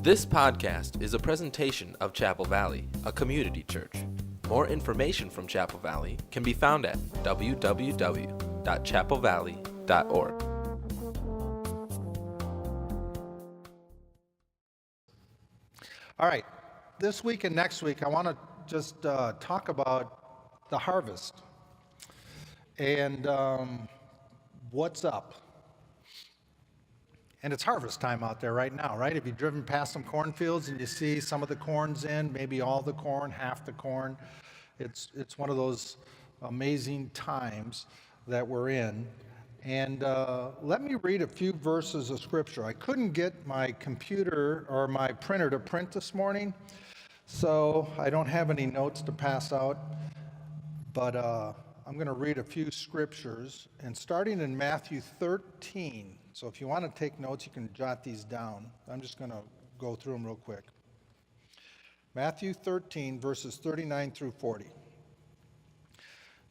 This podcast is a presentation of Chapel Valley, a community church. More information from Chapel Valley can be found at www.chapelvalley.org. All right, this week and next week, I want to just talk about the harvest and what's up. And it's harvest time out there right now, right? Have you driven past some cornfields and you see some of the corn's in, maybe all the corn, half the corn? It's one of those amazing times that we're in. And let me read a few verses of scripture. I couldn't get my computer or my printer to print this morning, so I don't have any notes to pass out. But I'm going to read a few scriptures, and starting in Matthew 13. So if you want to take notes, you can jot these down. I'm just going to go through them real quick. Matthew 13, verses 39 through 40.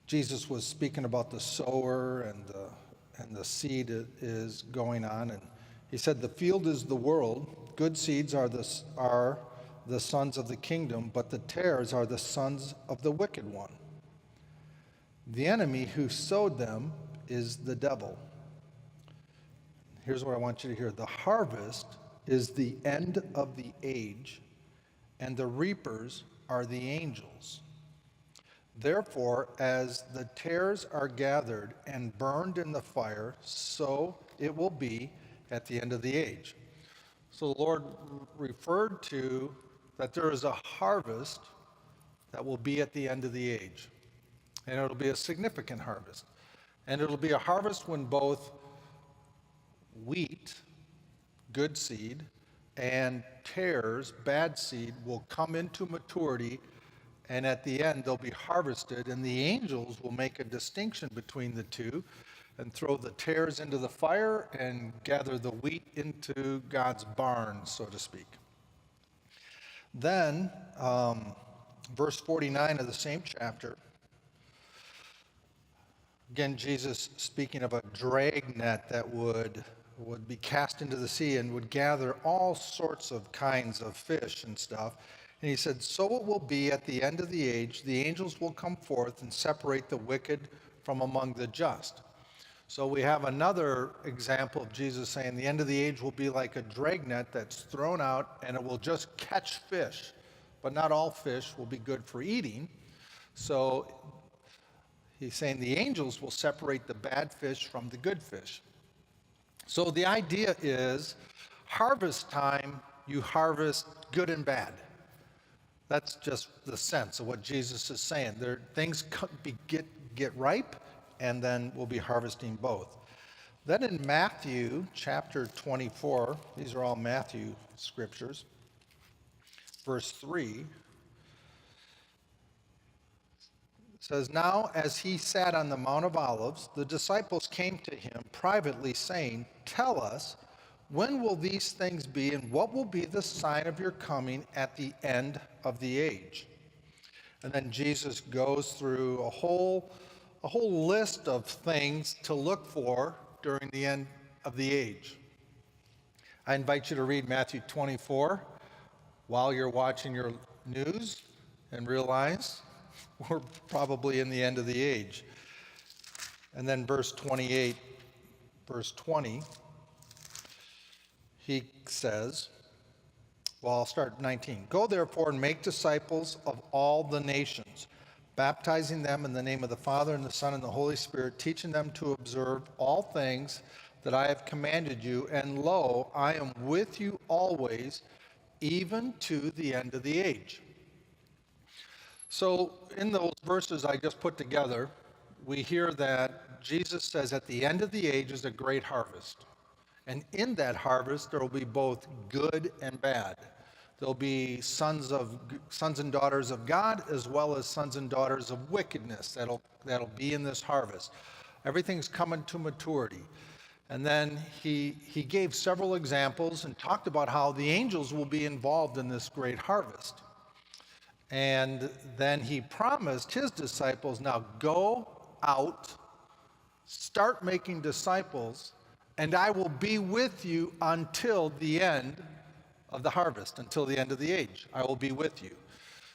Jesus was speaking about the sower and the seed is going on. And he said, the field is the world. Good seeds are the sons of the kingdom, but the tares are the sons of the wicked one. The enemy who sowed them is the devil. Here's what I want you to hear. The harvest is the end of the age, and the reapers are the angels. Therefore, as the tares are gathered and burned in the fire, so it will be at the end of the age. So the Lord referred to that there is a harvest that will be at the end of the age. And it'll be a significant harvest. And it'll be a harvest when both wheat, good seed, and tares, bad seed, will come into maturity, and at the end they'll be harvested, and the angels will make a distinction between the two and throw the tares into the fire and gather the wheat into God's barn, so to speak. Then, verse 49 of the same chapter, again, Jesus speaking of a drag net that would be cast into the sea and would gather all sorts of kinds of fish and stuff. And he said, so it will be at the end of the age, the angels will come forth and separate the wicked from among the just. So we have another example of Jesus saying the end of the age will be like a dragnet that's thrown out and it will just catch fish. But not all fish will be good for eating. So he's saying the angels will separate the bad fish from the good fish. So the idea is harvest time, you harvest good and bad. That's just the sense of what Jesus is saying. Things get ripe, and then we'll be harvesting both. Then in Matthew chapter 24, these are all Matthew scriptures, verse 3, says, now as he sat on the Mount of Olives, the disciples came to him privately saying, tell us, when will these things be, and what will be the sign of your coming at the end of the age? And then Jesus goes through a whole list of things to look for during the end of the age. I invite you to read Matthew 24 while you're watching your news and realize we're probably in the end of the age. And then verse 28, verse 20, he says, well, I'll start 19. Go therefore and make disciples of all the nations, baptizing them in the name of the Father and the Son and the Holy Spirit, teaching them to observe all things that I have commanded you. And lo, I am with you always, even to the end of the age. So in those verses I just put together, we hear that Jesus says at the end of the age is a great harvest. And in that harvest, there will be both good and bad. There'll be sons and daughters of God, as well as sons and daughters of wickedness that'll be in this harvest. Everything's coming to maturity. And then he gave several examples and talked about how the angels will be involved in this great harvest. And then he promised his disciples, now go out, start making disciples, and I will be with you until the end of the harvest until the end of the age. I will be with you.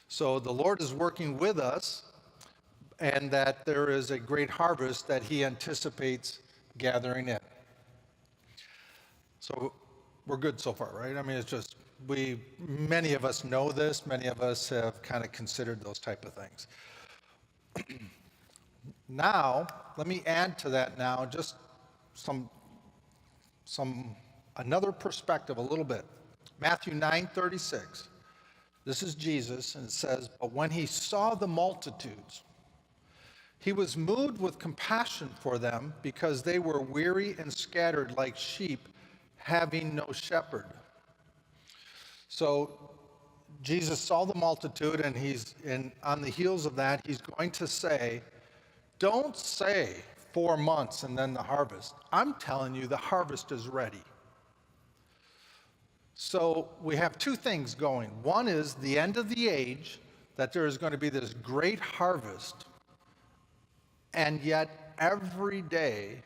So the Lord is working with us, and that there is a great harvest that he anticipates gathering in. So we're good so far, right? I mean, it's just, many of us know this, many of us have kind of considered those type of things. Now, let me add to that now just another perspective a little bit. Matthew 9:36. This is Jesus, and it says, "But when he saw the multitudes, he was moved with compassion for them because they were weary and scattered like sheep, having no shepherd." So Jesus saw the multitude, and on the heels of that, he's going to say, don't say 4 months and then the harvest. I'm telling you, the harvest is ready. So we have two things going. One is the end of the age, that there is going to be this great harvest, and yet every day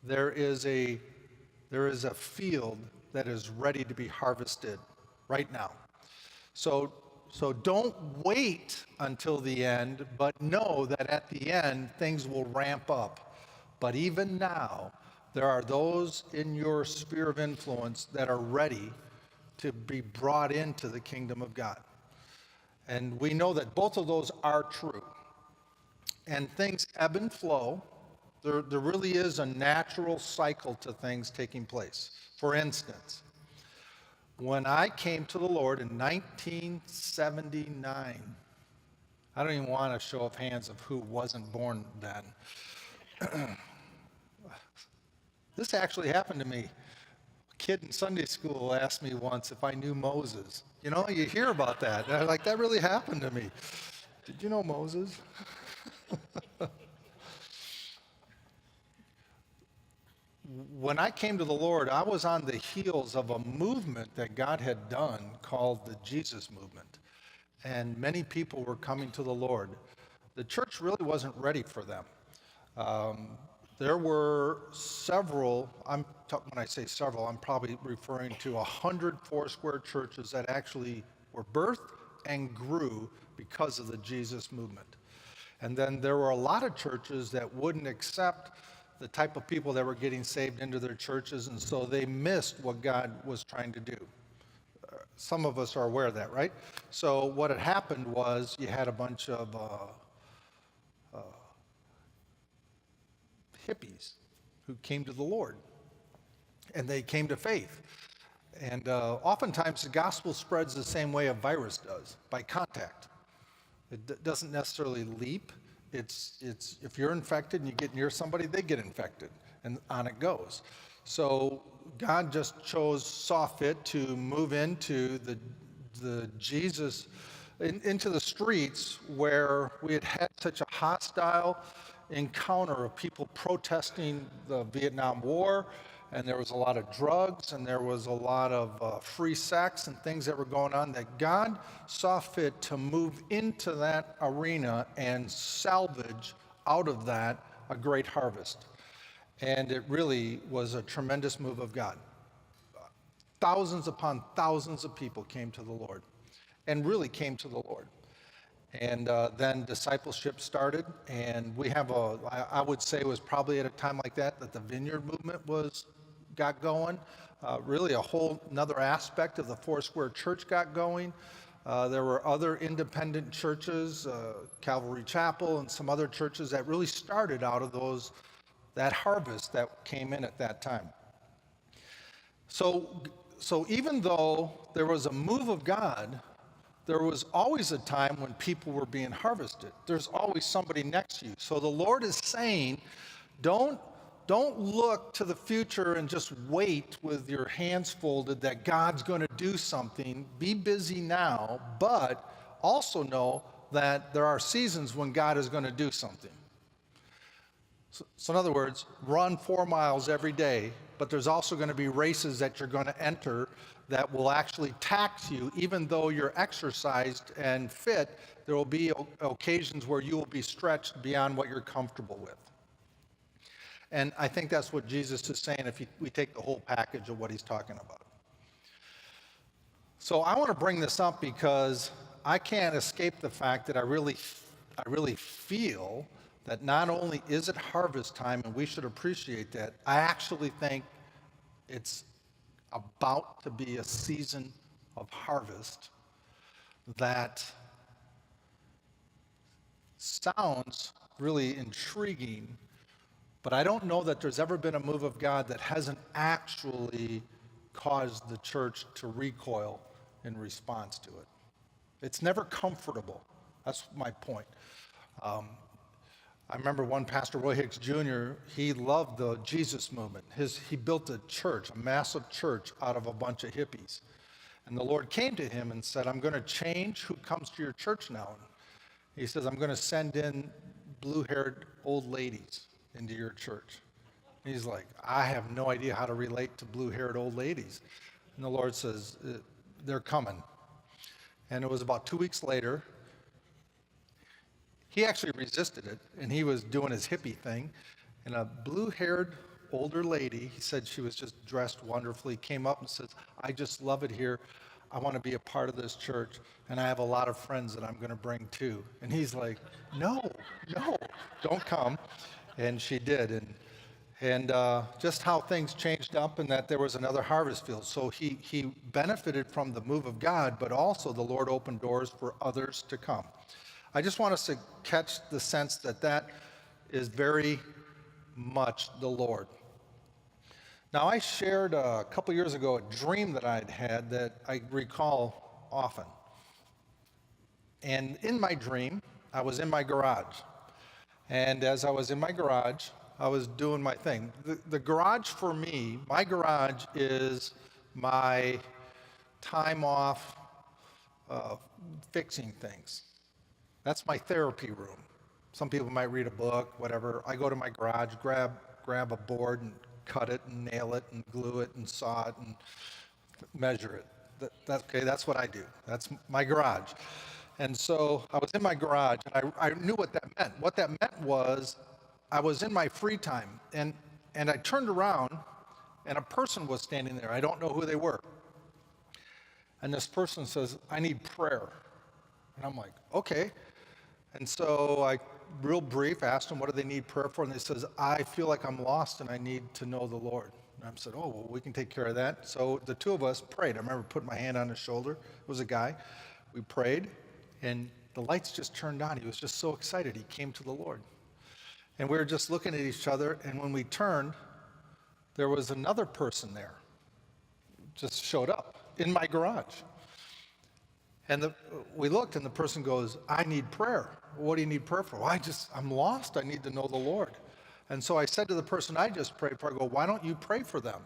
there is a field that is ready to be harvested right now. So don't wait until the end, but know that at the end things will ramp up. But even now, there are those in your sphere of influence that are ready to be brought into the kingdom of God. And we know that both of those are true. And things ebb and flow. There really is a natural cycle to things taking place. For instance, when I came to the Lord in 1979, I don't even want a show of hands of who wasn't born then. This actually happened to me. A kid in Sunday school asked me once if I knew Moses. You know, you hear about that. And I'm like, that really happened to me. Did you know Moses? When I came to the Lord, I was on the heels of a movement that God had done called the Jesus Movement. And many people were coming to the Lord. The church really wasn't ready for them. There were several, when I say several, I'm probably referring to 100 Foursquare churches that actually were birthed and grew because of the Jesus Movement. And then there were a lot of churches that wouldn't accept the type of people that were getting saved into their churches, and so they missed what God was trying to do. Some of us are aware of that, right? So what had happened was you had a bunch of hippies who came to the Lord, and they came to faith. And oftentimes the gospel spreads the same way a virus does, by contact. It doesn't necessarily leap. It's if you're infected and you get near somebody, they get infected, and on it goes. So God just saw fit to move into the Jesus, into the streets where we had such a hostile encounter of people protesting the Vietnam War, and there was a lot of drugs, and there was a lot of free sex and things that were going on, that God saw fit to move into that arena and salvage out of that a great harvest. And it really was a tremendous move of God. Thousands upon thousands of people came to the Lord, and really came to the Lord. And then discipleship started, and we have I would say it was probably at a time like that the Vineyard movement got going. Really a whole another aspect of the Foursquare Church got going. There were other independent churches, Calvary Chapel and some other churches that really started out of that harvest that came in at that time. So even though there was a move of God, there was always a time when people were being harvested. There's always somebody next to you. So the Lord is saying, don't look to the future and just wait with your hands folded that God's going to do something. Be busy now, but also know that there are seasons when God is going to do something. So in other words, run 4 miles every day, but there's also going to be races that you're going to enter that will actually tax you. Even though you're exercised and fit, there will be occasions where you will be stretched beyond what you're comfortable with. And I think that's what Jesus is saying if we take the whole package of what he's talking about. So I want to bring this up because I can't escape the fact that I really feel that not only is it harvest time and we should appreciate that, I actually think it's about to be a season of harvest that sounds really intriguing, but I don't know that there's ever been a move of God that hasn't actually caused the church to recoil in response to it. It's never comfortable. That's my point. I remember one pastor, Roy Hicks Jr., he loved the Jesus movement. He built a church, a massive church out of a bunch of hippies. And the Lord came to him and said, I'm going to change who comes to your church now. And he says, I'm going to send in blue-haired old ladies into your church. And he's like, I have no idea how to relate to blue-haired old ladies. And the Lord says, they're coming. And it was about 2 weeks later. He actually resisted it, and he was doing his hippie thing. And a blue-haired older lady, he said she was just dressed wonderfully, came up and says, I just love it here. I want to be a part of this church, and I have a lot of friends that I'm going to bring too. And he's like, no, don't come. And she did. And just how things changed up and that there was another harvest field. So he benefited from the move of God, but also the Lord opened doors for others to come. I just want us to catch the sense that that is very much the Lord. Now, I shared a couple years ago a dream that I'd had that I recall often. And in my dream, I was in my garage. And as I was in my garage, I was doing my thing. The garage for me, my garage is my time off fixing things. That's my therapy room. Some people might read a book, whatever. I go to my garage, grab a board and cut it and nail it and glue it and saw it and measure it. That's what I do. That's my garage. And so I was in my garage, and I knew what that meant. What that meant was I was in my free time, and I turned around, and a person was standing there. I don't know who they were. And this person says, I need prayer. And I'm like, okay. And so I, real brief, asked them, what do they need prayer for? And they says, I feel like I'm lost and I need to know the Lord. And I said, oh, well, we can take care of that. So the two of us prayed. I remember putting my hand on his shoulder. It was a guy. We prayed, and the lights just turned on. He was just so excited. He came to the Lord. And we were just looking at each other, and when we turned, there was another person there. Just showed up in my garage. And we looked, and the person goes, I need prayer. What do you need prayer for? Well, I'm lost. I need to know the Lord. And so I said to the person I just prayed for, I go, why don't you pray for them?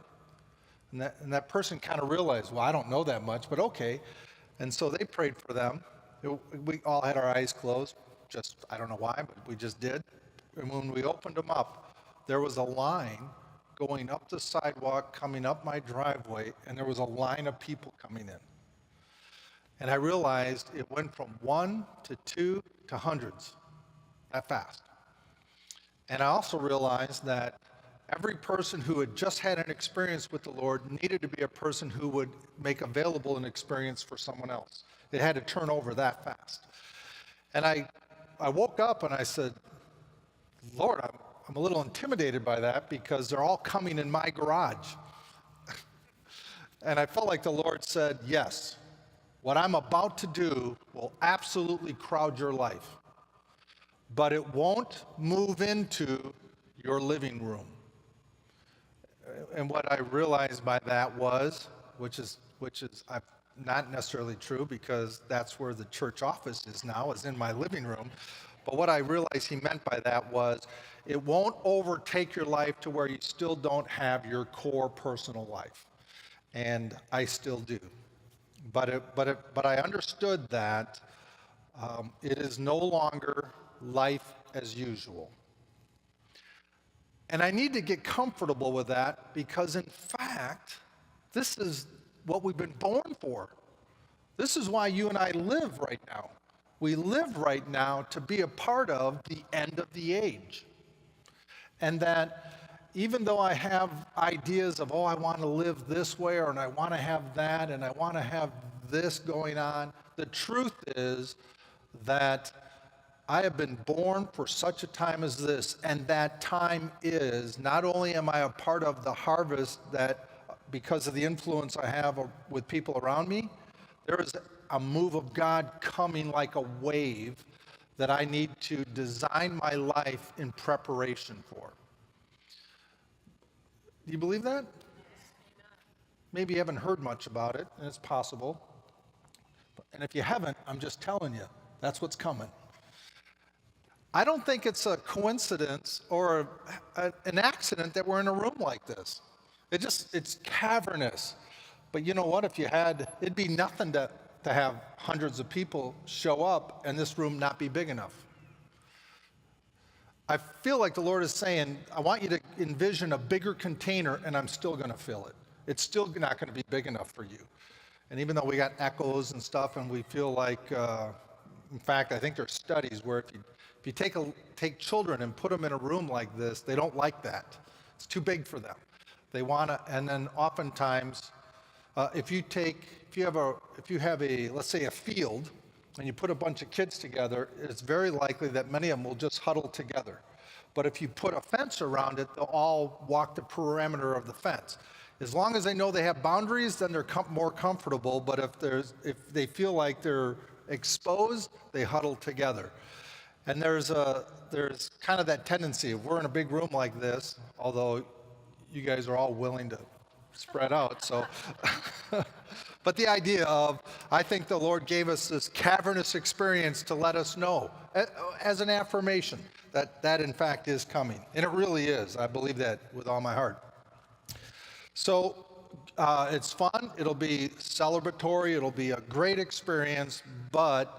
And that person kind of realized, well, I don't know that much, but okay. And so they prayed for them. We all had our eyes closed. I don't know why, but we just did. And when we opened them up, there was a line going up the sidewalk, coming up my driveway, and there was a line of people coming in. And I realized it went from 1 to 2 to hundreds, that fast. And I also realized that every person who had just had an experience with the Lord needed to be a person who would make available an experience for someone else. It had to turn over that fast. And I woke up and I said, Lord, I'm a little intimidated by that because they're all coming in my garage. And I felt like the Lord said, yes. What I'm about to do will absolutely crowd your life, but it won't move into your living room. And what I realized by that was, which is not necessarily true because that's where the church office is now, is in my living room. But what I realized he meant by that was, it won't overtake your life to where you still don't have your core personal life. And I still do. But I understood that it is no longer life as usual. And I need to get comfortable with that because, in fact, this is what we've been born for. This is why you and I live right now. We live right now to be a part of the end of the age. And that even though I have ideas of, I want to live this way, or and I want to have that, and I want to have this going on. The truth is that I have been born for such a time as this, and that time is, not only am I a part of the harvest that, because of the influence I have with people around me, there is a move of God coming like a wave that I need to design my life in preparation for. Do you believe that? Maybe you haven't heard much about it, and it's possible. And if you haven't, I'm just telling you, that's what's coming. I don't think it's a coincidence or an accident that we're in a room like this. It's cavernous. But you know what? If you had, it'd be nothing to have hundreds of people show up and this room not be big enough. I feel like the Lord is saying, I want you to envision a bigger container and I'm still going to fill it. It's still not going to be big enough for you. And even though we got echoes and stuff and we feel like, in fact, I think there's studies where if you take children and put them in a room like this, they don't like that. It's too big for them. They want to, and then oftentimes, if you have a, let's say a field, and you put a bunch of kids together, it's very likely that many of them will just huddle together. But if you put a fence around it, they'll all walk the perimeter of the fence. As long as they know they have boundaries, then they're more comfortable. But if they feel like they're exposed, they huddle together. And there's kind of that tendency. If we're in a big room like this, although you guys are all willing to spread out, so. But the idea of, I think the Lord gave us this cavernous experience to let us know, as an affirmation, that in fact is coming. And it really is. I believe that with all my heart. So it's fun. It'll be celebratory. It'll be a great experience. But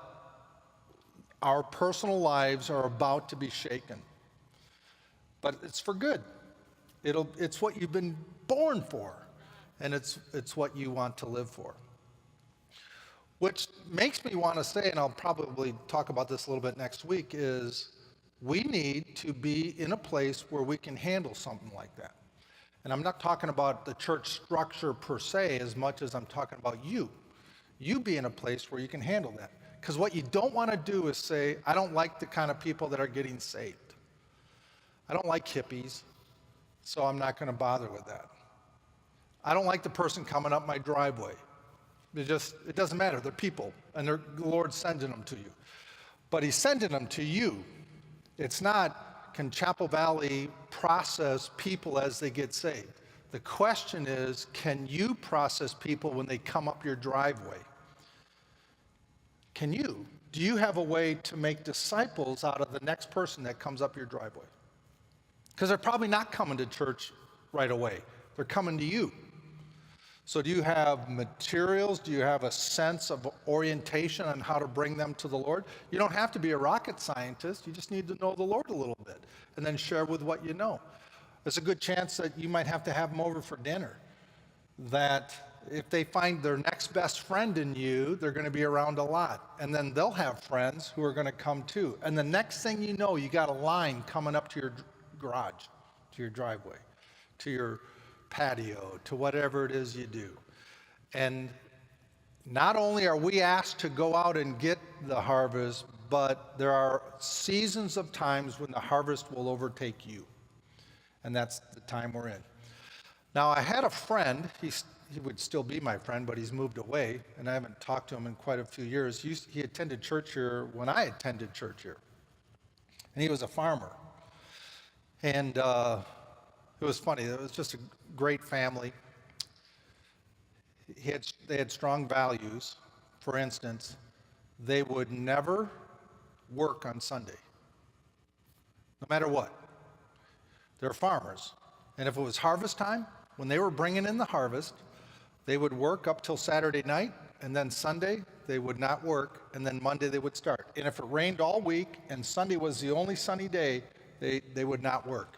our personal lives are about to be shaken. But it's for good. It's what you've been born for. And it's what you want to live for. Which makes me want to say, and I'll probably talk about this a little bit next week, is we need to be in a place where we can handle something like that. And I'm not talking about the church structure per se as much as I'm talking about you. You be in a place where you can handle that. Because what you don't want to do is say, I don't like the kind of people that are getting saved. I don't like hippies, so I'm not going to bother with that. I don't like the person coming up my driveway. It doesn't matter. They're people, and the Lord's sending them to you. But He's sending them to you. It's not, can Chapel Valley process people as they get saved? The question is, can you process people when they come up your driveway? Can you? Do you have a way to make disciples out of the next person that comes up your driveway? Because they're probably not coming to church right away. They're coming to you. So do you have materials? Do you have a sense of orientation on how to bring them to the Lord? You don't have to be a rocket scientist. You just need to know the Lord a little bit and then share with what you know. There's a good chance that you might have to have them over for dinner. That if they find their next best friend in you, they're going to be around a lot. And then they'll have friends who are going to come too. And the next thing you know, you got a line coming up to your garage, to your driveway, to your patio, to whatever it is you do. And not only are we asked to go out and get the harvest, but there are seasons of times when the harvest will overtake you. And that's the time we're in. Now, I had a friend, he would still be my friend, but he's moved away, and I haven't talked to him in quite a few years. He attended church here when I attended church here. And he was a farmer. And it was funny. It was just a great family. They had strong values. For instance, they would never work on Sunday, no matter what. They're farmers. And if it was harvest time, when they were bringing in the harvest, they would work up till Saturday night, and then Sunday they would not work, and then Monday they would start. And if it rained all week and Sunday was the only sunny day, they would not work.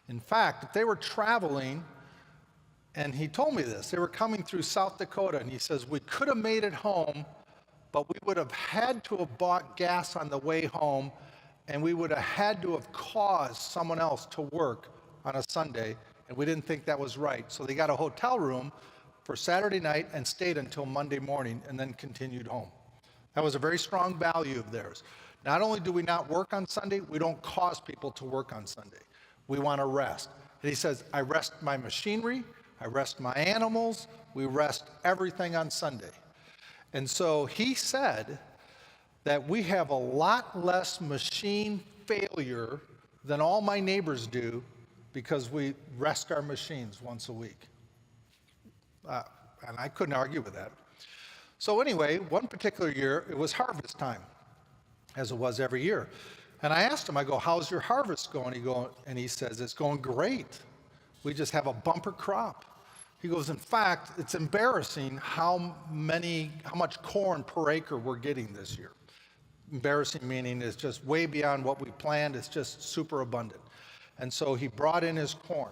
In fact, if they were traveling, and he told me this, they were coming through South Dakota, and he says, we could have made it home, but we would have had to have bought gas on the way home, and we would have had to have caused someone else to work on a Sunday, and we didn't think that was right. So they got a hotel room, for Saturday night and stayed until Monday morning and then continued home. That was a very strong value of theirs. Not only do we not work on Sunday, we don't cause people to work on Sunday. We want to rest. And he says, I rest my machinery, I rest my animals, we rest everything on Sunday. And so he said that we have a lot less machine failure than all my neighbors do because we rest our machines once a week. And I couldn't argue with that. So anyway, one particular year, it was harvest time, as it was every year. And I asked him, I go, how's your harvest going? He says, it's going great. We just have a bumper crop. He goes, in fact, it's embarrassing how much corn per acre we're getting this year. Embarrassing meaning it's just way beyond what we planned. It's just super abundant. And so he brought in his corn.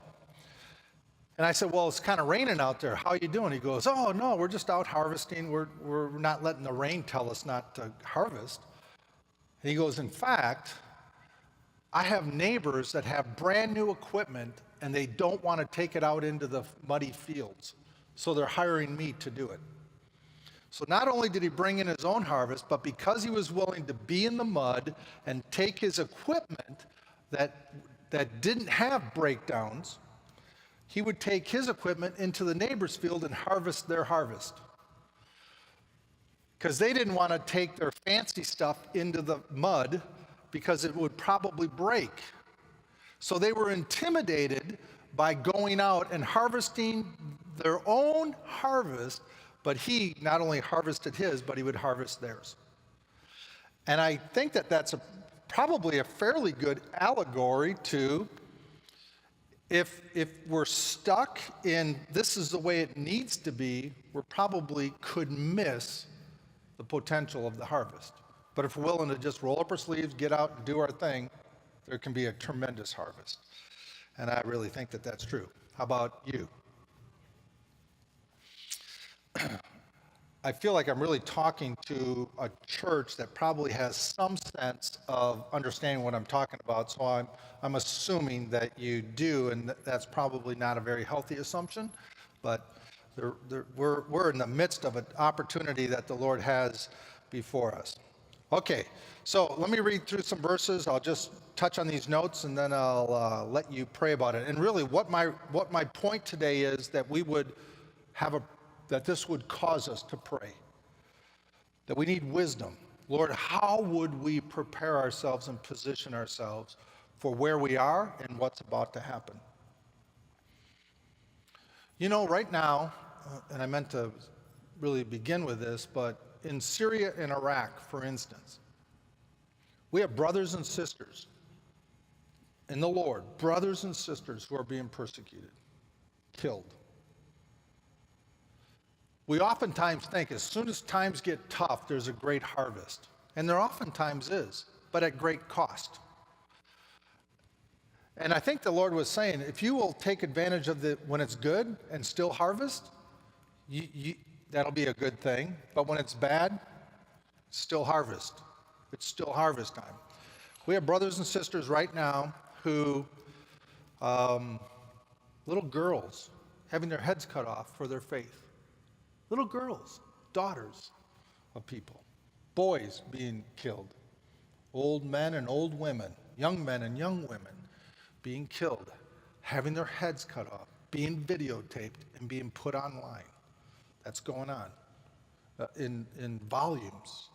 And I said, well, it's kind of raining out there. How are you doing? He goes, oh, no, we're just out harvesting. We're not letting the rain tell us not to harvest. And he goes, in fact, I have neighbors that have brand new equipment and they don't want to take it out into the muddy fields. So they're hiring me to do it. So not only did he bring in his own harvest, but because he was willing to be in the mud and take his equipment that didn't have breakdowns, he would take his equipment into the neighbor's field and harvest their harvest. Because they didn't want to take their fancy stuff into the mud because it would probably break. So they were intimidated by going out and harvesting their own harvest, but he not only harvested his, but he would harvest theirs. And I think that that's probably a fairly good allegory to if we're stuck in this is the way it needs to be, we probably could miss the potential of the harvest. But if we're willing to just roll up our sleeves, get out and do our thing, there can be a tremendous harvest. And I really think that that's true. How about you? I feel like I'm really talking to a church that probably has some sense of understanding what I'm talking about, so I'm assuming that you do, and that's probably not a very healthy assumption, but we're in the midst of an opportunity that the Lord has before us. Okay, so let me read through some verses. I'll just touch on these notes, and then I'll let you pray about it. And really, what my point today is that we would have that this would cause us to pray, that we need wisdom. Lord, how would we prepare ourselves and position ourselves for where we are and what's about to happen? You know, right now, and I meant to really begin with this, but in Syria and Iraq, for instance, we have brothers and sisters in the Lord, brothers and sisters who are being persecuted, killed. We oftentimes think as soon as times get tough, there's a great harvest. And there oftentimes is, but at great cost. And I think the Lord was saying, if you will take advantage of when it's good and still harvest, that'll be a good thing. But when it's bad, still harvest. It's still harvest time. We have brothers and sisters right now who, little girls having their heads cut off for their faith. Little girls, daughters of people, boys being killed, old men and old women, young men and young women being killed, having their heads cut off, being videotaped and being put online. That's going on in volumes.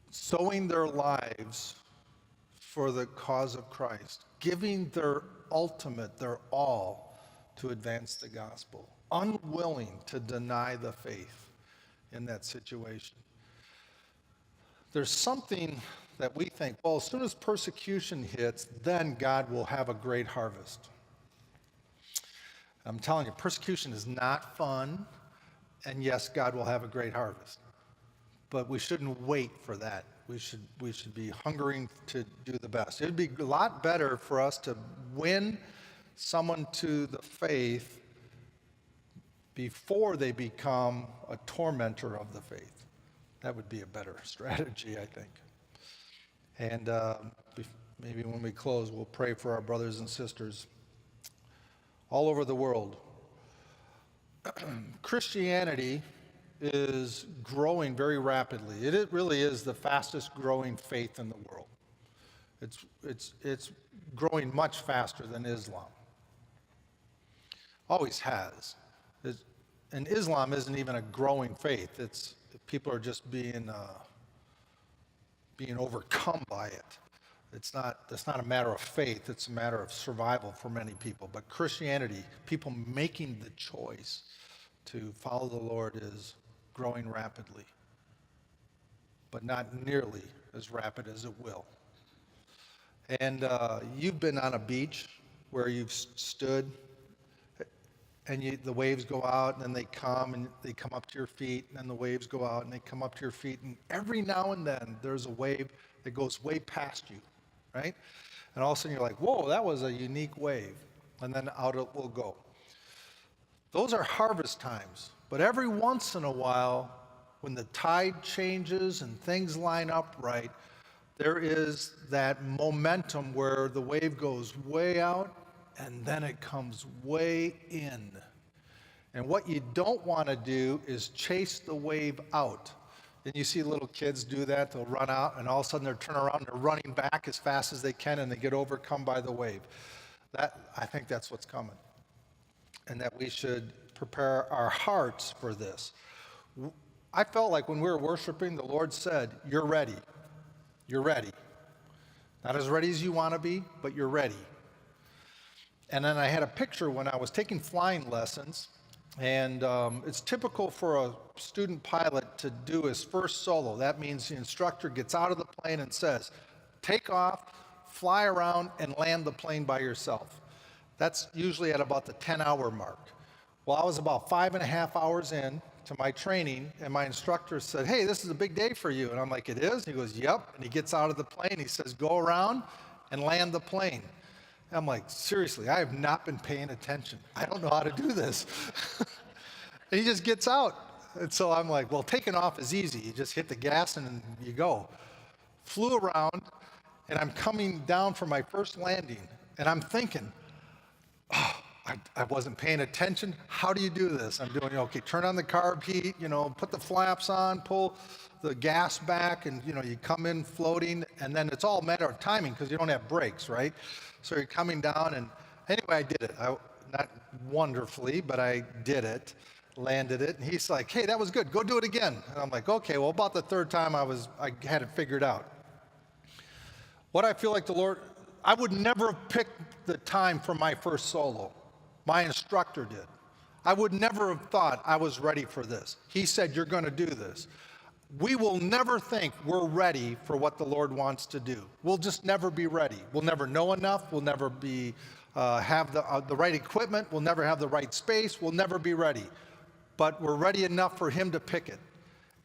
Sowing their lives for the cause of Christ, giving their ultimate, their all to advance the gospel. Unwilling to deny the faith in that situation. There's something that we think, well, as soon as persecution hits, then God will have a great harvest. I'm telling you, persecution is not fun, and yes, God will have a great harvest. But we shouldn't wait for that. We should be hungering to do the best. It would be a lot better for us to win someone to the faith before they become a tormentor of the faith. That would be a better strategy, I think. And maybe when we close, we'll pray for our brothers and sisters all over the world Christianity is growing very rapidly. It really is the fastest growing faith in the world. It's growing much faster than Islam. Always has. And Islam isn't even a growing faith. It's people are just being overcome by it. It's not a matter of faith. It's a matter of survival for many people. But Christianity, people making the choice to follow the Lord, is growing rapidly, but not nearly as rapid as it will. And you've been on a beach where you've stood and the waves go out and then they come up to your feet, and then the waves go out and they come up to your feet, and every now and then there's a wave that goes way past you, right? And all of a sudden you're like, whoa, that was a unique wave, and then out it will go. Those are harvest times, but every once in a while, when the tide changes and things line up right, there is that momentum where the wave goes way out and then it comes way in. And what you don't want to do is chase the wave out. And you see little kids do that. They'll run out, and all of a sudden they're turning around and they're running back as fast as they can, and they get overcome by the wave. I think that's what's coming. And that we should prepare our hearts for this. I felt like when we were worshiping, the Lord said, you're ready. You're ready. Not as ready as you want to be, but you're ready. And then I had a picture when I was taking flying lessons, and it's typical for a student pilot to do his first solo. That means the instructor gets out of the plane and says, take off, fly around, and land the plane by yourself. That's usually at about the 10-hour mark. Well, I was about 5.5 hours in to my training, and my instructor said, hey, this is a big day for you. And I'm like, it is? He goes, yep. And he gets out of the plane. He says, go around and land the plane. And I'm like, seriously, I have not been paying attention. I don't know how to do this. And he just gets out. And so I'm like, well, taking off is easy. You just hit the gas and you go. Flew around, and I'm coming down for my first landing, and I'm thinking, oh, I wasn't paying attention. How do you do this? I'm doing, okay, turn on the carb heat, put the flaps on, pull the gas back, and, you come in floating, and then it's all a matter of timing because you don't have brakes, right? So you're coming down, and anyway, I did it. Not wonderfully, but I did it, landed it, and he's like, hey, that was good. Go do it again. And I'm like, okay, well, about the third time I had it figured out. What I feel like the Lord, I would never have picked the time for my first solo. My instructor did. I would never have thought I was ready for this. He said, you're going to do this. We will never think we're ready for what the Lord wants to do. We'll just never be ready. We'll never know enough. We'll never have the right equipment. We'll never have the right space. We'll never be ready. But we're ready enough for him to pick it.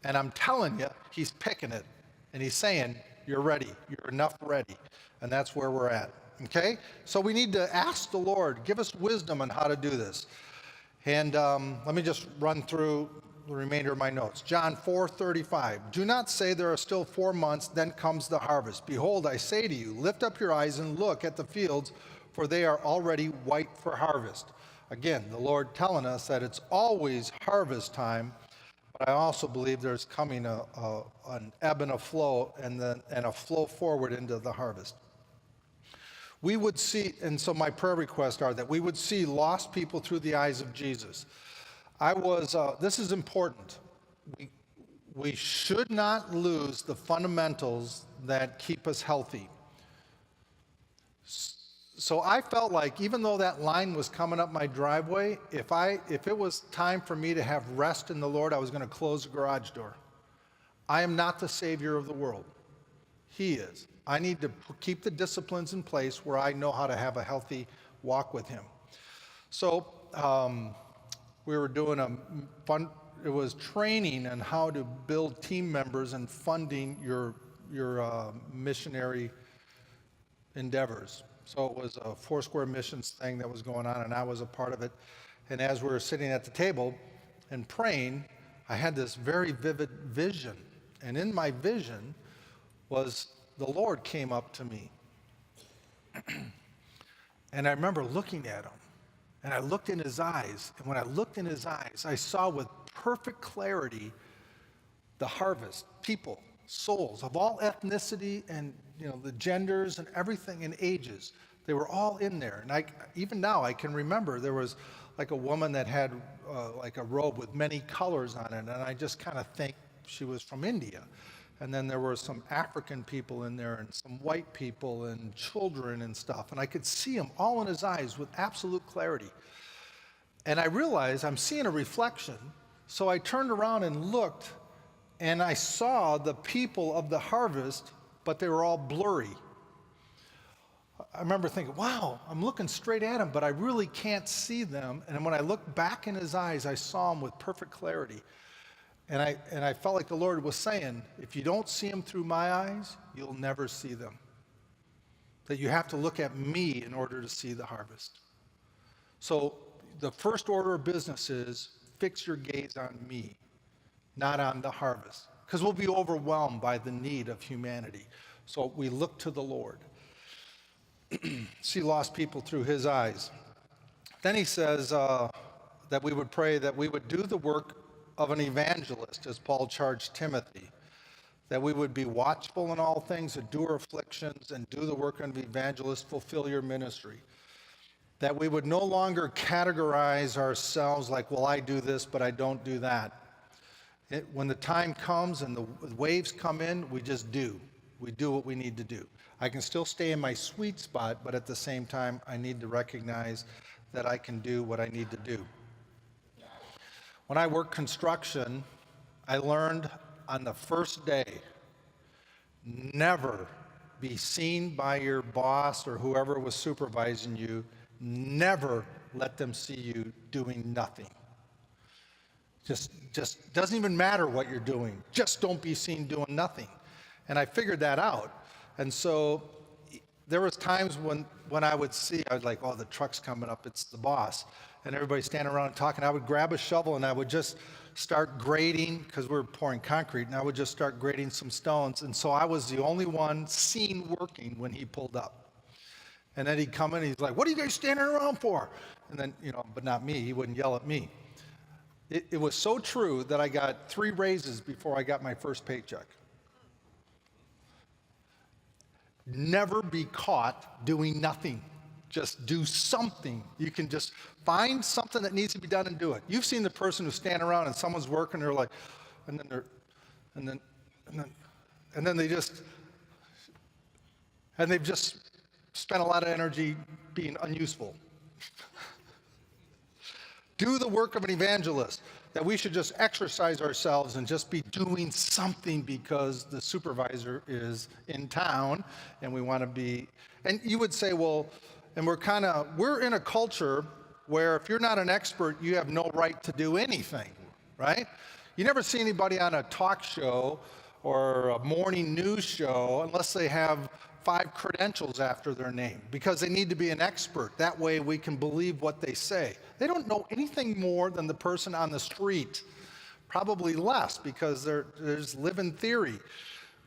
And I'm telling you, he's picking it. And he's saying, you're ready. You're enough ready. And that's where we're at. Okay? So we need to ask the Lord, give us wisdom on how to do this. And let me just run through the remainder of my notes. John 4:35. Do not say there are still 4 months, then comes the harvest. Behold, I say to you, lift up your eyes and look at the fields, for they are already white for harvest. Again, the Lord telling us that it's always harvest time, but I also believe there's coming an ebb and a flow, and a flow forward into the harvest. We would see, and so my prayer requests are that we would see lost people through the eyes of Jesus. This is important. We should not lose the fundamentals that keep us healthy. So I felt like even though that line was coming up my driveway, if it was time for me to have rest in the Lord, I was going to close the garage door. I am not the Savior of the world. He is. I need to keep the disciplines in place where I know how to have a healthy walk with him. So we were doing it was training on how to build team members and funding your missionary endeavors. So it was a Foursquare Missions thing that was going on, and I was a part of it. And as we were sitting at the table and praying, I had this very vivid vision. And in my vision was the Lord came up to me. And I remember looking at him. And I looked in his eyes, and when I looked in his eyes, I saw with perfect clarity the harvest, people, souls of all ethnicity and the genders and everything and ages. They were all in there. And even now I can remember there was like a woman that had like a robe with many colors on it, and I just kind of think she was from India. And then there were some African people in there and some white people and children and stuff. And I could see them all in his eyes with absolute clarity. And I realized I'm seeing a reflection. So I turned around and looked, and I saw the people of the harvest, but they were all blurry. I remember thinking, wow, I'm looking straight at him, but I really can't see them. And when I looked back in his eyes, I saw him with perfect clarity. And I felt like the Lord was saying, if you don't see them through my eyes, you'll never see them. That you have to look at me in order to see the harvest. So the first order of business is fix your gaze on me, not on the harvest, because we'll be overwhelmed by the need of humanity. So we look to the Lord. See lost people through his eyes. Then he says that we would pray that we would do the work of an evangelist, as Paul charged Timothy, that we would be watchful in all things, endure afflictions, and do the work of an evangelist, fulfill your ministry. That we would no longer categorize ourselves like, well, I do this, but I don't do that. When the time comes and the waves come in, we just do. We do what we need to do. I can still stay in my sweet spot, but at the same time, I need to recognize that I can do what I need to do. When I worked construction, I learned on the first day, never be seen by your boss or whoever was supervising you. Never let them see you doing nothing. Just doesn't even matter what you're doing. Just don't be seen doing nothing. And I figured that out. And so there was times when I would see, I was like, oh, the truck's coming up, it's the boss. And everybody's standing around talking. I would grab a shovel and I would just start grading, because we were pouring concrete, and I would just start grading some stones. And so I was the only one seen working when he pulled up. And then he'd come in and he's like, what are you guys standing around for? And then, but not me, he wouldn't yell at me. It was so true that I got 3 raises before I got my first paycheck. Never be caught doing nothing. Just do something. You can just find something that needs to be done and do it. You've seen the person who's standing around and someone's working, they're like, and then they've just spent a lot of energy being unuseful. Do the work of an evangelist, that we should just exercise ourselves and just be doing something because the supervisor is in town and we want to be. And you would say, well, and we're in a culture where if you're not an expert, you have no right to do anything, right? You never see anybody on a talk show or a morning news show unless they have 5 credentials after their name, because they need to be an expert. That way we can believe what they say. They don't know anything more than the person on the street, probably less, because there's living theory.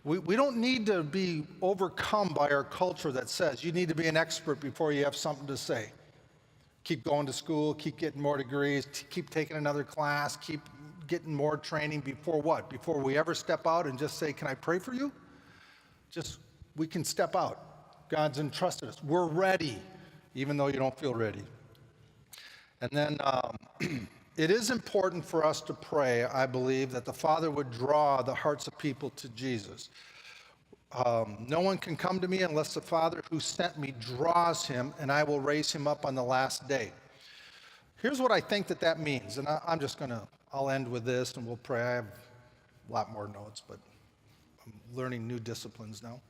We don't need to be overcome by our culture that says you need to be an expert before you have something to say. Keep going to school, keep getting more degrees, keep taking another class, keep getting more training before what? Before we ever step out and just say, can I pray for you? We can step out. God's entrusted us. We're ready, even though you don't feel ready. And then it is important for us to pray, I believe, that the Father would draw the hearts of people to Jesus. No one can come to me unless the Father who sent me draws him, and I will raise him up on the last day. Here's what I think that means, and I'll end with this and we'll pray. I have a lot more notes, but I'm learning new disciplines now.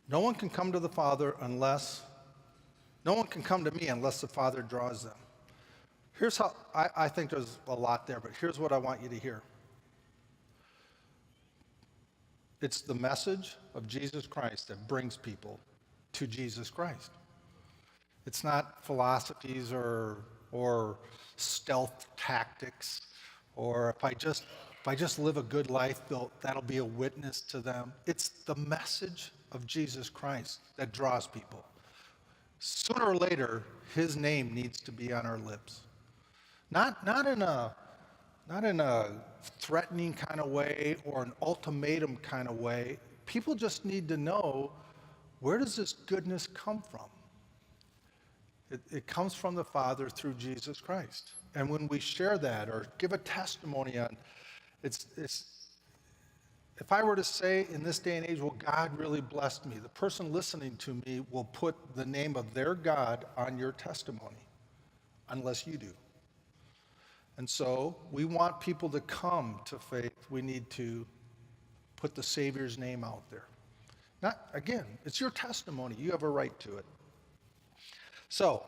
No one can come to the Father no one can come to me unless the Father draws them. Here's how, I think there's a lot there, but here's what I want you to hear. It's the message of Jesus Christ that brings people to Jesus Christ. It's not philosophies or stealth tactics, or if I just live a good life, that'll be a witness to them. It's the message of Jesus Christ that draws people. sooner or later, his name needs to be on our lips. Not in a threatening kind of way or an ultimatum kind of way. People just need to know, where does this goodness come from? It comes from the Father through Jesus Christ. And when we share that or give a testimony on, it's if I were to say in this day and age, well, God really blessed me, the person listening to me will put the name of their God on your testimony, unless you do. And so we want people to come to faith. We need to put the Savior's name out there. Not, again, it's your testimony. You have a right to it. So,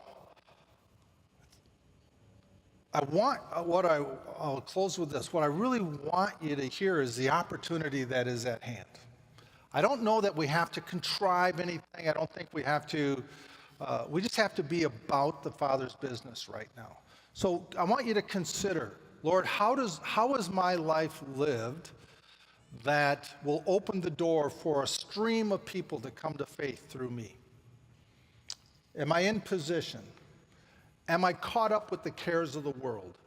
I'll close with this. What I really want you to hear is the opportunity that is at hand. I don't know that we have to contrive anything. I don't think we have to, we just have to be about the Father's business right now. So I want you to consider, Lord, how is my life lived that will open the door for a stream of people to come to faith through me? Am I in position? Am I caught up with the cares of the world?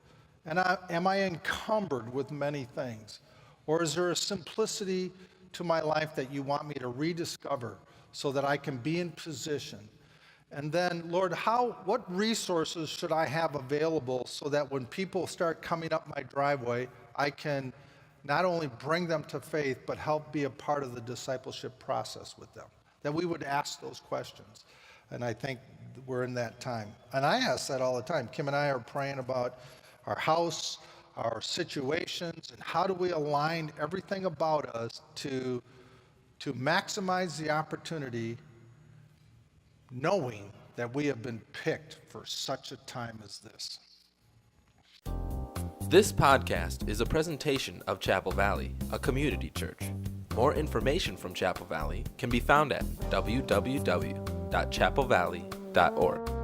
And am I encumbered with many things? Or is there a simplicity to my life that you want me to rediscover so that I can be in position? And then, Lord, what resources should I have available so that when people start coming up my driveway, I can not only bring them to faith, but help be a part of the discipleship process with them? That we would ask those questions. And I think we're in that time. And I ask that all the time. Kim and I are praying about our house, our situations, and how do we align everything about us to maximize the opportunity, knowing that we have been picked for such a time as this. This podcast is a presentation of Chapel Valley, a community church. More information from Chapel Valley can be found at www.chapelvalley.org.